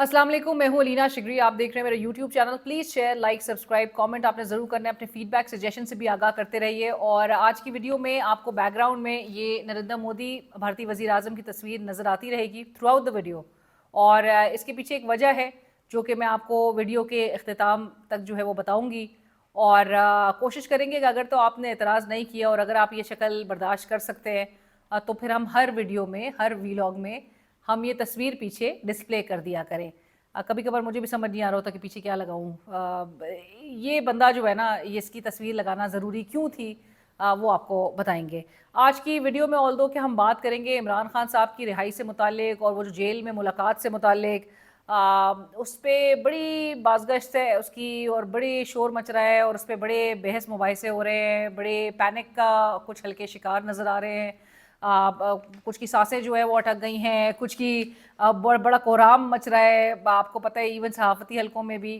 अस्सलाम वालेकुम, मैं हूँ अलीना शिगरी। आप देख रहे हैं मेरा YouTube channel. Please share, like, subscribe, comment आपने ज़रूर करना है। अपने फीडबैक, सजेशन से भी आगाह करते रहिए। और आज की वीडियो में आपको बैकग्राउंड में ये नरेंद्र मोदी भारतीय वज़ीर आज़म की तस्वीर नज़र आती रहेगी थ्रू आउट द वीडियो। और इसके पीछे एक वजह है जो कि मैं आपको वीडियो के अख्तिताम तक जो है वो बताऊँगी। और कोशिश करेंगे कि अगर तो आपने एतराज़ नहीं किया और अगर आप ये शक्ल बर्दाश्त कर सकते हैं तो फिर हम हर वीडियो में, हर वीलॉग में हम ये तस्वीर पीछे डिस्प्ले कर दिया करें। कभी कभार मुझे भी समझ नहीं आ रहा होता कि पीछे क्या लगाऊं। ये बंदा जो है ना, ये इसकी तस्वीर लगाना ज़रूरी क्यों थी, वो आपको बताएंगे आज की वीडियो में। ऑल्दो कि हम बात करेंगे इमरान खान साहब की रिहाई से मुतालिक और वो जो जेल में मुलाकात से मुतालिक, उस पर बड़ी बाज़गश्त है उसकी और बड़ी शोर मच रहा है और उस पर बड़े बहस मुबाहिसे हो रहे हैं, बड़े पैनिक का कुछ हल्के शिकार नज़र आ रहे हैं। कुछ की सांसें जो है वो अटक गई हैं, कुछ की बड़ा कोहराम मच रहा है। आपको पता है इवन सहाफ़ती हलकों में भी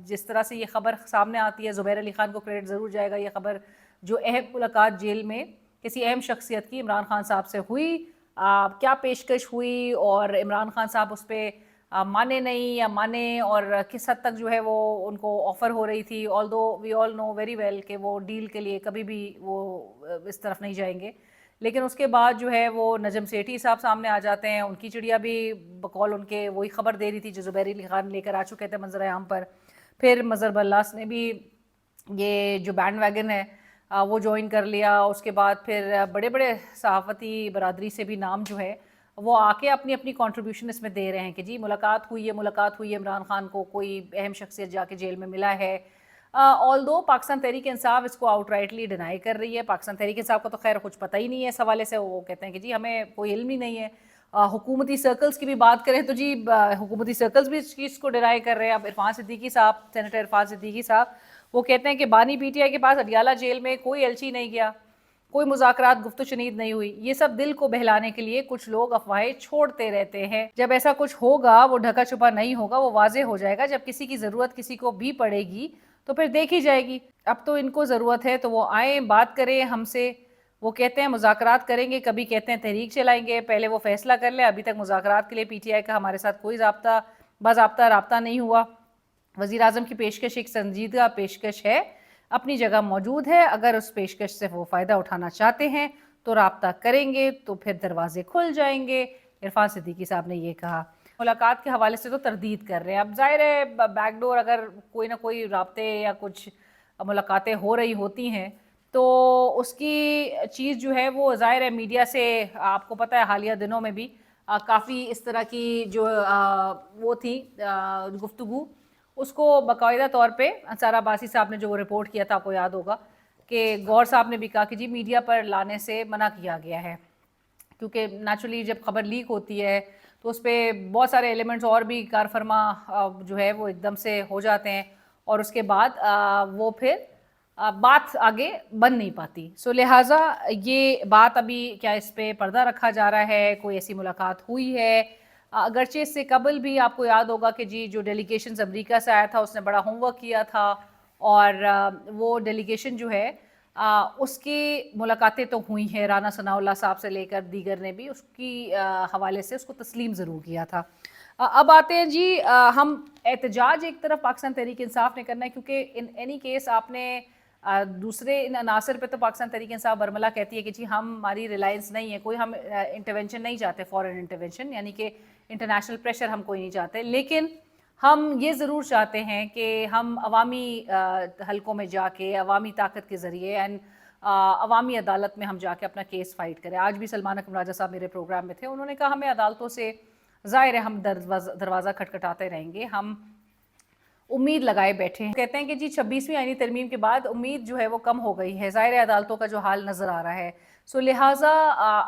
जिस तरह से ये ख़बर सामने आती है, ज़ुबैर अली ख़ान को क्रेडिट ज़रूर जाएगा। ये ख़बर जो अहम मुलाकात जेल में किसी अहम शख्सियत की इमरान खान साहब से हुई, क्या पेशकश हुई और इमरान खान साहब उस पर माने नहीं या माने, और किस हद तक जो है वो उनको ऑफ़र हो रही थी। Although we all know very well कि वो डील के लिए कभी भी वो इस तरफ नहीं जाएंगे। लेकिन उसके बाद जो है वो नजम सेठी साहब सामने आ जाते हैं। उनकी चिड़िया भी बकौल उनके वही खबर दे रही थी जो ज़ुबैर अली ख़ान लेकर आ चुके थे मंजर आम पर। फिर मज़हर बल्लास ने भी ये जो बैंड वैगन है वो ज्वाइन कर लिया। उसके बाद फिर बड़े बड़े सहाफ़ती बरादरी से भी नाम जो है वो आके अपनी अपनी कंट्रीब्यूशन इसमें दे रहे हैं कि जी मुलाकात हुई है इमरान खान को कोई अहम शख्सियत जाके जेल में मिला है। ऑल्दो पाकिस्तान तहरीक इंसाफ इसको आउटराइटली डिनाई कर रही है। पाकिस्तान तहरीक इंसाफ को तो खैर कुछ पता ही नहीं है इस हवाले से। वो कहते हैं कि जी हमें कोई इल्म ही नहीं है। हुकूमती सर्कल्स की भी बात करें तो जी हुकूमती सर्कल्स भी इस चीज़ को डिनाई कर रहे हैं। अब इरफान सिद्दीकी साहब, सेनेटर इरफान सिद्दीकी साहब, वो कहते हैं कि बानी पीटीआई के पास अडियाला जेल में कोई एलची नहीं गया, कोई मुज़ाकरात गुफ्तगू शनीद नहीं हुई। ये सब दिल को बहलाने के लिए कुछ लोग अफवाहें छोड़ते रहते हैं। जब ऐसा कुछ होगा वो ढका छुपा नहीं होगा, वो वाजे हो जाएगा। जब किसी की ज़रूरत किसी को भी पड़ेगी तो फिर देखी जाएगी। अब तो इनको ज़रूरत है तो वो आए, बात करें हमसे। वो कहते हैं मुज़ाकरात करेंगे, कभी कहते हैं तहरीक चलाएंगे, पहले वो फैसला कर ले। अभी तक मुज़ाकरात के लिए पीटीआई का हमारे साथ कोई बाज़ाब्ता राब्ता नहीं हुआ। वज़ीर आज़म की पेशकश एक संजीदा पेशकश है, अपनी जगह मौजूद है। अगर उस पेशकश से वो फ़ायदा उठाना चाहते हैं तो राब्ता करेंगे, तो फिर दरवाजे खुल जाएंगे। इरफान सिद्दीकी साहब ने ये कहा। मुलाकात के हवाले से तो तरदीद कर रहे हैं। अब ज़ाहिर है बैकडोर अगर कोई ना कोई राब्ते या कुछ मुलाकातें हो रही होती हैं तो उसकी चीज़ जो है वो ज़ाहिर है मीडिया से, आपको पता है हालिया दिनों में भी काफ़ी इस तरह की जो वो थी गुफ्तगू, उसको बाकायदा तौर पे अंसार अब्बासी साहब ने जो रिपोर्ट किया था, आपको याद होगा कि गौर साहब ने भी कहा कि जी मीडिया पर लाने से मना किया गया है, क्योंकि नेचुरली जब खबर लीक होती है तो उस पर बहुत सारे एलिमेंट्स और भी कारफरमा जो है वो एकदम से हो जाते हैं और उसके बाद वो फिर बात आगे बन नहीं पाती। सो लिहाजा ये बात अभी क्या इस पे पर्दा रखा जा रहा है, कोई ऐसी मुलाकात हुई है? अगरचे इससे कबल भी आपको याद होगा कि जी जो डेलीगेशन अमेरिका से आया था उसने बड़ा होमवर्क किया था और वो डेलीगेशन जो है उसकी मुलाकातें तो हुई हैं, राना सनाउल्लाह साहब से लेकर दीगर ने भी उसकी हवाले से उसको तस्लीम ज़रूर किया था। अब आते हैं जी, हम एहतजाज एक तरफ पाकिस्तान तहरीक इंसाफ ने करना है, क्योंकि इन एनी केस आपने दूसरे इन अनासर पे तो पाकिस्तान तहरीक इंसाफ बरमला कहती है कि जी हमारी रिलायंस नहीं है, कोई हम इंटरवेंशन नहीं चाहते, फॉरेन इंटरवेंशन यानी कि इंटरनेशनल प्रेशर हम कोई नहीं चाहते। लेकिन हम ये ज़रूर चाहते हैं कि हम अवामी हलकों में जाके अवामी ताकत के ज़रिए एंड अवामी अदालत में हम जाके अपना केस फाइट करें। आज भी सलमान अकरम राजा साहब मेरे प्रोग्राम में थे, उन्होंने कहा हमें अदालतों से ज़ाहिर है हम दरवाज़ा खटखटाते रहेंगे, हम उम्मीद लगाए बैठे हैं। कहते हैं कि जी 26वीं आईनी तरमीम के बाद उम्मीद जो है वो कम हो गई है, ज़ाहिर है अदालतों का जो हाल नज़र आ रहा है। सो लिहाजा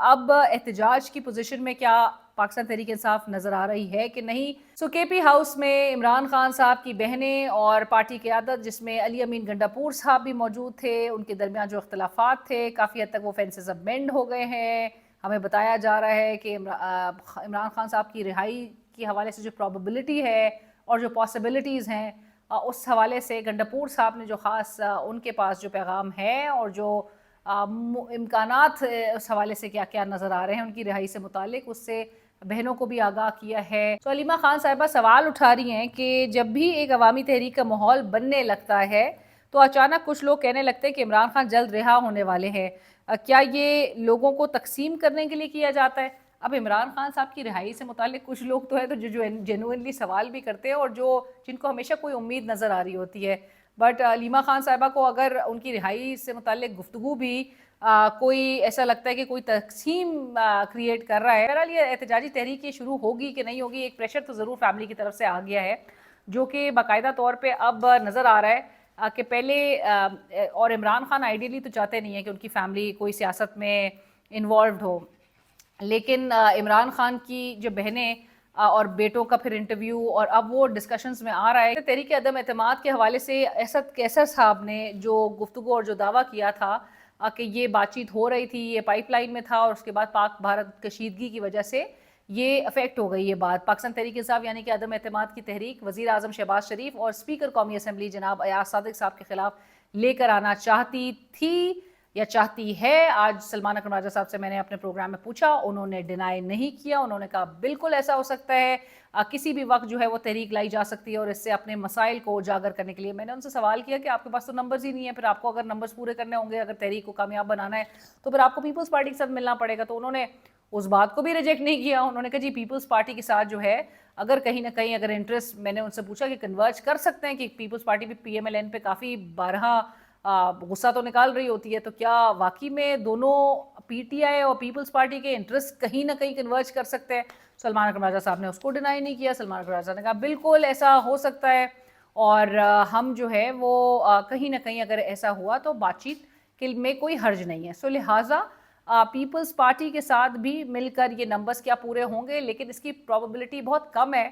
अब एहतजाज की पोजीशन में क्या पाकिस्तान तहरीक इंसाफ नज़र आ रही है कि नहीं? सो केपी हाउस में इमरान खान साहब की बहनें और पार्टी क़यादत, जिसमें अली अमीन गंडापुर साहब भी मौजूद थे, उनके दरमियान जो इख्तलाफात थे काफ़ी हद तक वो फेंसेस अब बेंड हो गए हैं। हमें बताया जा रहा है कि इमरान खान साहब की रिहाई के हवाले से जो प्रॉबेबिलिटी है और जो पॉसिबिलिटीज़ हैं उस हवाले से गंडापुर साहब ने जो ख़ास उनके पास जो पैगाम है और जो इम्कानात उस हवाले से क्या क्या नज़र आ रहे हैं उनकी रिहाई से मुतालिक, उससे बहनों को भी आगाह किया है। तो अलीमा खान साहिबा सवाल उठा रही हैं कि जब भी एक अवामी तहरीक का माहौल बनने लगता है तो अचानक कुछ लोग कहने लगते हैं कि इमरान खान जल्द रिहा होने वाले हैं। क्या ये लोगों को तकसीम करने के लिए किया जाता है? अब इमरान खान साहब की रिहाई से मुतालिक कुछ लोग तो है तो जो जेन्युइनली सवाल भी करते हैं और जिनको हमेशा कोई उम्मीद नज़र आ रही होती है। बट अलीमा खान साहिबा को अगर उनकी रिहाई से मुतालिक गुफ्तगू भी कोई ऐसा लगता है कि कोई तकसीम क्रिएट कर रहा है। बहरहाल ये एहतजाजी तहरीक ये शुरू होगी कि नहीं होगी, एक प्रेशर तो ज़रूर फैमिली की तरफ से आ गया है जो कि बाकायदा तौर पे अब नज़र आ रहा है कि पहले और इमरान खान आइडियली तो चाहते नहीं है कि उनकी फैमिली कोई सियासत में इन्वॉल्व हो, लेकिन इमरान खान की जो बहनें और बेटों का फिर इंटरव्यू और अब वो डिस्कशंस में आ रहा है। तहरीक अदम एतमाद के हवाले से असद कैसर साहब ने जो गुफ्तगू और जो दावा किया था कि ये बातचीत हो रही थी, ये पाइपलाइन में था और उसके बाद पाक भारत कशीदगी की वजह से ये अफेक्ट हो गई ये बात। पाकिस्तान तहरीक इंसाफ यानी कि अदम एतमाद की तहरीक वज़ीर आज़म शहबाज शरीफ और स्पीकर कौमी असम्बली जनाब अयाज सादिक साहब के खिलाफ लेकर आना चाहती थी या चाहती है। आज सलमान अकरम राजा साहब से मैंने अपने प्रोग्राम में पूछा, उन्होंने डिनाई नहीं किया, उन्होंने कहा बिल्कुल ऐसा हो सकता है, किसी भी वक्त जो है वो तहरीक लाई जा सकती है और इससे अपने मसाइल को उजागर करने के लिए। मैंने उनसे सवाल किया कि आपके पास तो नंबर्स ही नहीं है, फिर आपको अगर नंबर्स पूरे करने होंगे, अगर तहरीक को कामयाब बनाना है तो फिर आपको पीपल्स पार्टी के साथ मिलना पड़ेगा। तो उन्होंने उस बात को भी रिजेक्ट नहीं किया। उन्होंने कहा जी पीपल्स पार्टी के साथ जो है अगर कहीं ना कहीं अगर इंटरेस्ट, मैंने उनसे पूछा कि कन्वर्ज कर सकते हैं कि पीपल्स पार्टी भी PMLN पे काफ़ी बारहा गुस्सा तो निकाल रही होती है, तो क्या वाकई में दोनों PTI और पीपल्स पार्टी के इंटरेस्ट कहीं ना कहीं कन्वर्ज कर सकते हैं? सलमान अकरम राजा साहब ने उसको डिनाई नहीं किया। सलमान अकरम राजा ने कहा बिल्कुल ऐसा हो सकता है और हम जो है वो कहीं ना कहीं अगर ऐसा हुआ तो बातचीत के में कोई हर्ज नहीं है। सो लिहाजा पीपल्स पार्टी के साथ भी मिलकर ये नंबर्स क्या पूरे होंगे, लेकिन इसकी प्रोबेबिलिटी बहुत कम है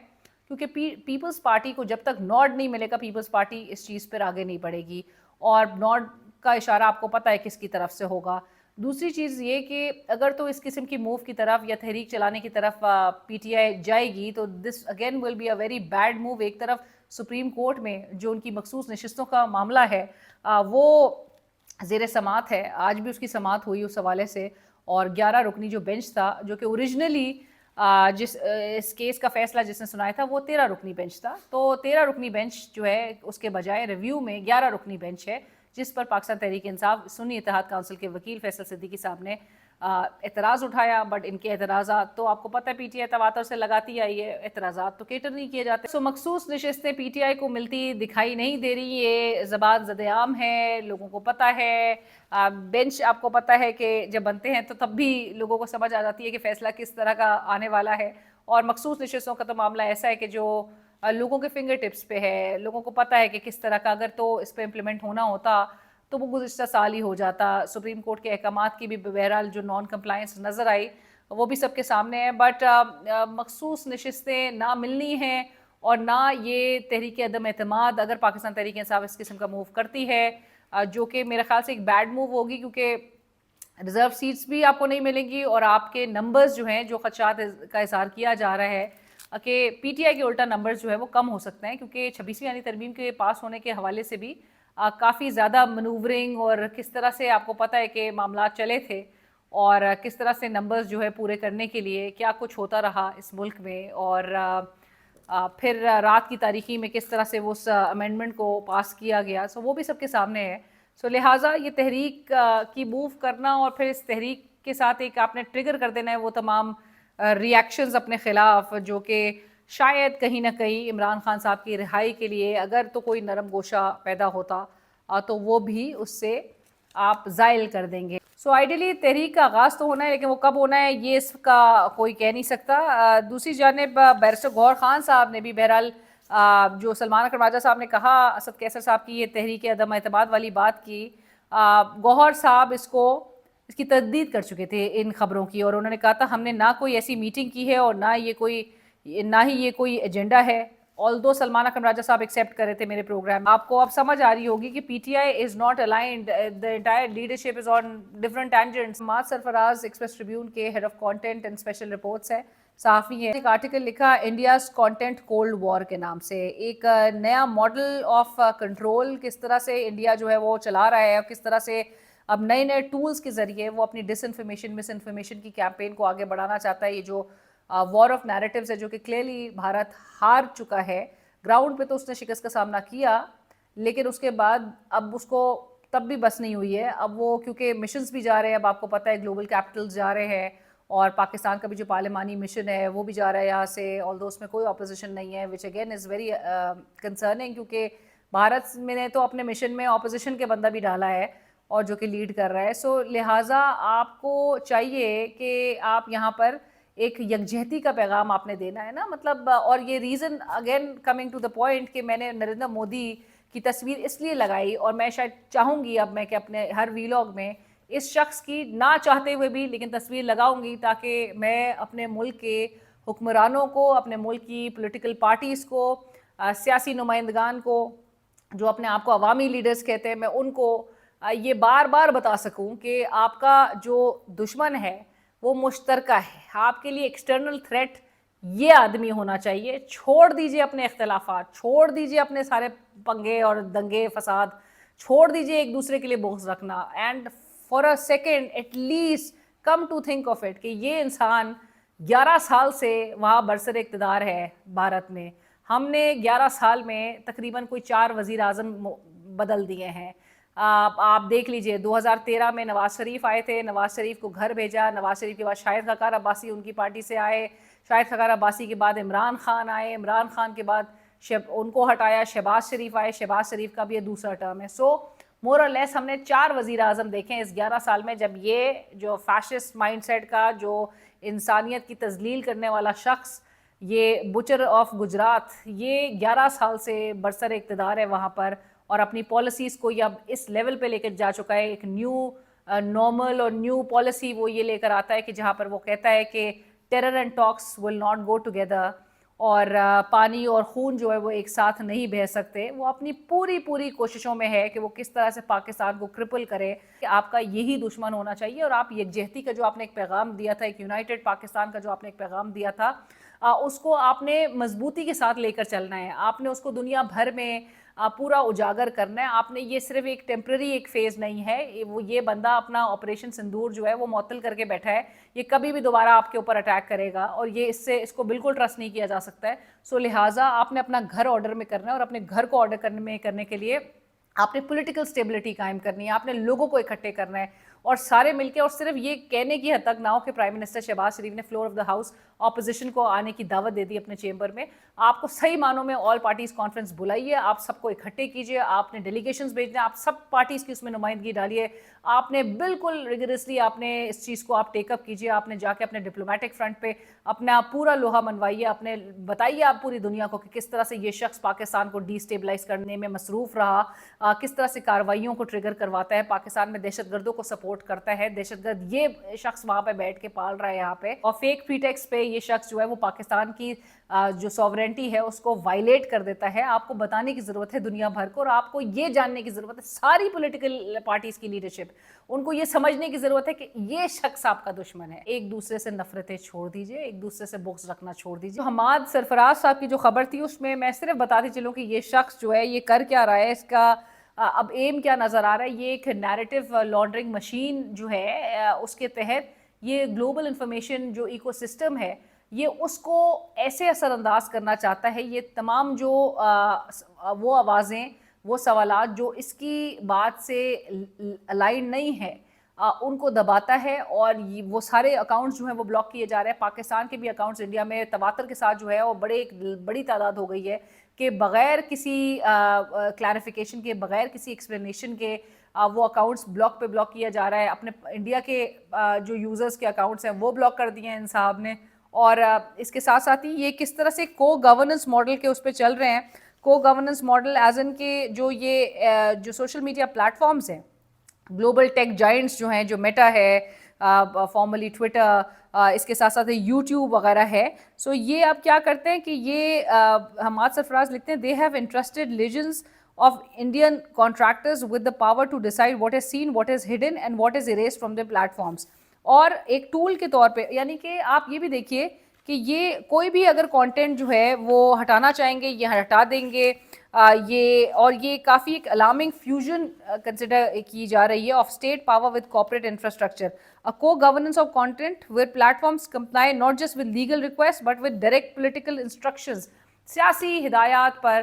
क्योंकि पीपल्स पार्टी को जब तक नॉड नहीं मिलेगा पीपल्स पार्टी इस चीज़ पर आगे नहीं बढ़ेगी और नॉड का इशारा आपको पता है किसकी तरफ से होगा। दूसरी चीज़ ये कि अगर तो इस किस्म की मूव की तरफ या तहरीक चलाने की तरफ PTI जाएगी तो this again will be a very bad move. एक तरफ सुप्रीम कोर्ट में जो उनकी मखसूस नशिस्तों का मामला है वो ज़ेर समात है, आज भी उसकी समात हुई उस हवाले से और 11 रुकनी जो बेंच था जो कि ओरिजिनली इस केस का फैसला जिसने सुनाया था वो 13 रुकनी बेंच था, तो 13 रुकनी बेंच जो है उसके बजाय रिव्यू में 11 रुकनी बेंच है जिस पर पाकिस्तान तहरीक इंसाफ सुन्नी इत्तेहाद काउंसिल के वकील फैसल सिद्दीकी साहब ने एतराज़ उठाया। बट इनके एतराज़ात तो आपको पता है PTI तवातर से लगाती आई है, एतराज़ात तो केटर नहीं किए जाते। सो मखसूस नशिस्तें PTI को मिलती दिखाई नहीं दे रही, ये ज़बान ज़द-ए-आम है, लोगों को पता है। बेंच आपको पता है कि जब बनते हैं तो तब भी लोगों को समझ आ जाती है कि फ़ैसला किस तरह का आने वाला है और मखसूस नशिस्तों का तो मामला ऐसा है कि जो लोगों के फिंगर टिप्स पे है, लोगों को पता है कि किस तरह का अगर तो इस पर इम्प्लीमेंट होना होता तो वो गुज़िश्ता साल ही हो जाता। सुप्रीम कोर्ट के अहकामात की भी बहरहाल जो नॉन कंप्लायंस नज़र आई वो भी सबके सामने है। बट मखसूस नशिस्तें ना मिलनी हैं और ना ये तहरीक अदम एतमाद अगर पाकिस्तान तहरीक इंसाफ इस किस्म का मूव करती है जो कि मेरे ख्याल से एक बैड मूव होगी क्योंकि रिज़र्व सीट्स भी आपको नहीं मिलेंगी और आपके नंबर्स जो हैं जो खदशात का इज़हार किया जा रहा है कि PTI के उल्टा नंबर्स जो है वो कम हो सकते हैं क्योंकि 26वीं यानी तरमीम के पास होने के हवाले से भी काफ़ी ज़्यादा मनूवरिंग और किस तरह से आपको पता है कि मामला चले थे और किस तरह से नंबर्स जो है पूरे करने के लिए क्या कुछ होता रहा इस मुल्क में और फिर रात की तारीखी में किस तरह से वो उस अमेंडमेंट को पास किया गया। सो वो भी सबके सामने है। सो लिहाजा ये तहरीक की मूव करना और फिर इस तहरीक के साथ एक आपने ट्रिगर कर देना है वो तमाम रिएक्शंस अपने ख़िलाफ़ जो कि शायद कहीं ना कहीं इमरान खान साहब की रिहाई के लिए अगर तो कोई नरम गोशा पैदा होता तो वो भी उससे आप ज़ाइल कर देंगे। सो आइडियली तहरीक का आगाज़ तो होना है लेकिन वो कब होना है ये इसका कोई कह नहीं सकता। दूसरी जानिब बैरिस्टर गौहर खान साहब ने भी बहरहाल जो सलमान अकरम राजा साहब ने कहा असद कैसर साहब की ये तहरीक अदम एतमाद वाली बात की, गौहर साहब इसकी तस्दीद कर चुके थे इन खबरों की और उन्होंने कहा था हमने ना कोई ऐसी मीटिंग की है और ना ही ये कोई एजेंडा है। ऑल्दो सलमान अकरम राजा साहब एक्सेप्ट कर रहे थे मेरे प्रोग्राम, आपको अब समझ आ रही होगी कि PTI is not aligned, the entire leadership is on different tangents. माज सरफराज एक्सप्रेस ट्रिब्यून के head of content and special reports है, साफ़ी है। एक आर्टिकल लिखा इंडियाज़ कंटेंट कोल्ड वॉर के नाम से, एक नया मॉडल ऑफ कंट्रोल किस तरह से इंडिया जो है वो चला रहा है और किस तरह से अब नए नए टूल्स के ज़रिए वो अपनी डिसइंफॉर्मेशन मिस इन्फॉर्मेशन की कैंपेन को आगे बढ़ाना चाहता है। ये जो वॉर ऑफ नैरेटिव्स है जो कि क्लियरली भारत हार चुका है। ग्राउंड पे तो उसने शिकस्त का सामना किया, लेकिन उसके बाद अब उसको तब भी बस नहीं हुई है। अब वो क्योंकि मिशंस भी जा रहे हैं, अब आपको पता है ग्लोबल कैपिटल्स जा रहे हैं, और पाकिस्तान का भी जो पार्लिमानी मिशन है वो भी जा रहा है यहाँ से, ऑल्दो उसमें कोई ऑपोजिशन नहीं है, which again is very concerning, क्योंकि भारत में ने तो अपने मिशन में ऑपोजिशन के बंदा भी डाला है और जो कि लीड कर रहा है। सो लिहाजा आपको चाहिए कि आप यहाँ पर एक यकजहती का पैगाम आपने देना है ना, मतलब। और ये reason again coming to the point कि मैंने नरेंद्र मोदी की तस्वीर इसलिए लगाई, और मैं शायद चाहूँगी अब मैं कि अपने हर वीलॉग में इस शख्स की ना चाहते हुए भी लेकिन तस्वीर लगाऊंगी, ताकि मैं अपने मुल्क के हुक्मरानों को, अपने मुल्क की पॉलिटिकल पार्टीज़ को, सियासी नुमाइंदगान को, जो अपने आप को अवामी लीडर्स कहते हैं, मैं उनको ये बार बार बता सकूं कि आपका जो दुश्मन है वो मुश्तरका है। आपके लिए एक्सटर्नल थ्रेट ये आदमी होना चाहिए। छोड़ दीजिए अपने इख्तलाफात, छोड़ दीजिए अपने सारे पंगे और दंगे फसाद, छोड़ दीजिए एक दूसरे के लिए बोझ रखना, and for a second at least come to think of it कि ये इंसान 11 साल से वहाँ बरसर इक़्तिदार है भारत में। हमने 11 साल में तकरीबन कोई 4 वज़ीर आज़म बदल दिए हैं। आप देख लीजिए, 2013 में नवाज़ शरीफ आए थे, नवाज़ शरीफ को घर भेजा, नवाज़ शरीफ के बाद शाहिद खकान अब्बासी उनकी पार्टी से आए, शाहिद खकान अब्बासी के बाद इमरान खान आए, इमरान खान के बाद उनको हटाया, शहबाज शरीफ आए, शहबाज शरीफ का भी ये दूसरा टर्म है। सो मोर और लेस हमने 4 वज़ीर आज़म देखे हैं इस 11 साल में, जब ये जो फैशिस्ट माइंडसेट का, जो इंसानियत की तजलील करने वाला शख्स, ये बुचर ऑफ गुजरात, ये 11 साल से बरसर इक़्तिदार है वहाँ पर, और अपनी पॉलिसीज़ को ये अब इस लेवल पे लेकर जा चुका है। एक न्यू नॉर्मल और न्यू पॉलिसी वो ये लेकर आता है कि जहाँ पर वो कहता है कि terror and talks will not go together, और पानी और खून जो है वो एक साथ नहीं बह सकते। वो अपनी पूरी कोशिशों में है कि वो किस तरह से पाकिस्तान को क्रिपल करे, कि आपका यही दुश्मन होना चाहिए। और आप यकजहती का जो आपने एक पैगाम दिया था, एक यूनाइटेड पाकिस्तान का जो आपने एक पैगाम दिया था, उसको आपने मजबूती के साथ लेकर चलना है। आपने उसको दुनिया भर में पूरा उजागर करना है। आपने ये सिर्फ एक टेम्प्रेरी एक फ़ेज़ नहीं है, वो ये बंदा अपना ऑपरेशन सिंदूर जो है वो मुअत्तल करके बैठा है, ये कभी भी दोबारा आपके ऊपर अटैक करेगा, और ये इसको बिल्कुल ट्रस्ट नहीं किया जा सकता है। सो लिहाजा आपने अपना घर ऑर्डर में करना है, और अपने घर को ऑर्डर करने के लिए आपने पॉलिटिकल स्टेबिलिटी कायम करनी है, आपने लोगों को इकट्ठे करना है, और सारे मिलके, और सिर्फ ये कहने की हद तक ना हो कि प्राइम मिनिस्टर शहबाज शरीफ ने floor of the house opposition को आने की दावत दे दी अपने चेंबर में। आपको सही मानों में ऑल पार्टीज़ कॉन्फ्रेंस बुलाइए, आप सबको इकट्ठे कीजिए, आपने डेलीगेशंस भेजने, आप सब पार्टीज़ की उसमें नुमाइंदगी डालिए, आपने बिल्कुल रिगरसली आपने इस चीज़ को आप टेकअप कीजिए, आपने जाके अपने डिप्लोमेटिक फ्रंट पे अपना पूरा लोहा मनवाइए, अपने बताइए आप पूरी दुनिया को कि किस तरह से ये शख्स पाकिस्तान को डिस्टेबलाइज करने में मसरूफ़ रहा, किस तरह से कार्रवाइयों को ट्रिगर करवाता है, पाकिस्तान में दहशतगर्दों को सपोर्ट करता है, दहशतगर्द ये शख्स वहाँ पे बैठ के पाल रहा है यहाँ पे, और फेक प्रीटेक्स पे ये शख्स जो है वो पाकिस्तान की जो सॉवरेंटी है उसको वायलेट कर देता है। आपको बताने की ज़रूरत है दुनिया भर को, और आपको ये जानने की ज़रूरत है, सारी पॉलिटिकल पार्टीज़ की लीडरशिप, उनको ये समझने की ज़रूरत है कि ये शख्स आपका दुश्मन है। एक दूसरे से नफरतें छोड़ दीजिए, एक दूसरे से बुग़्ज़ रखना छोड़ दीजिए। हमाद सरफराज साहब की जो खबर थी उसमें मैं सिर्फ बताती चलूँ कि ये शख्स जो है ये कर क्या रहा है, इसका अब एम क्या नज़र आ रहा है। ये एक नैरेटिव लॉन्ड्रिंग मशीन जो है उसके तहत ये ग्लोबल इंफॉर्मेशन जो इकोसिस्टम है ये उसको ऐसे असरअंदाज करना चाहता है। ये तमाम जो वो आवाज़ें, वो सवालात जो इसकी बात से अलाइन नहीं है, उनको दबाता है, और वो सारे अकाउंट्स जो हैं वो ब्लॉक किए जा रहे हैं। पाकिस्तान के भी अकाउंट्स इंडिया में तवातर के साथ जो है वो बड़ी तादाद हो गई है कि बग़ैर किसी क्लैरिफिकेशन के, बग़ैर किसी एक्सप्लेनेशन के वो अकाउंट्स ब्लॉक पे ब्लॉक किया जा रहा है। अपने इंडिया के जो यूज़र्स के अकाउंट्स हैं वो ब्लॉक कर दिए हैं इन साहब ने। और इसके साथ साथ ही ये किस तरह से को गवर्नेंस मॉडल के उस पर चल रहे हैं, को गवर्नेंस मॉडल एज इन के जो ये जो सोशल मीडिया प्लेटफॉर्म्स हैं, ग्लोबल टेक जाइंट्स जो हैं, जो मेटा है, फॉर्मली ट्विटर, इसके साथ साथ यूट्यूब वगैरह है। सो ये आप क्या करते हैं कि ये हमाद सरफराज लिखते हैं, they have interested legends of Indian contractors with the power to decide what is seen, what is hidden and what is erased from their platforms। और एक टूल के तौर पे, यानी कि आप ये भी देखिए कि ये कोई भी अगर कंटेंट जो है वो हटाना चाहेंगे ये हटा देंगे, یہ کافی ایک الارمنگ فیوژن کنسیڈر کی جا رہی ہے of state power with corporate infrastructure, a co-governance of content where platforms comply not just with legal requests but with direct political instructions. سیاسی ہدایات پر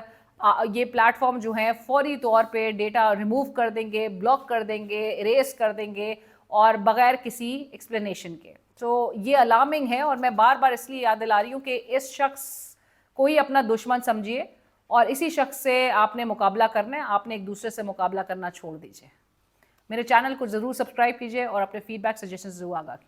یہ پلیٹ فارم جو ہیں فوری طور پہ ڈیٹا ریموو کر دیں گے, بلاک کر دیں گے, اریز کر دیں گے اور بغیر کسی ایکسپلینیشن کے. تو یہ الارمنگ ہے, اور میں بار بار اس لیے یاد دلا رہی ہوں کہ اس شخص کو ہی اپنا دشمن سمجھیے اور اسی شخص سے آپ نے مقابلہ کرنا ہے, آپ نے ایک دوسرے سے مقابلہ کرنا چھوڑ دیجیے. میرے چینل کو ضرور سبسکرائب کیجیے اور اپنے فیڈ بیک سجیشنز ضرور آگاہ کیجیے.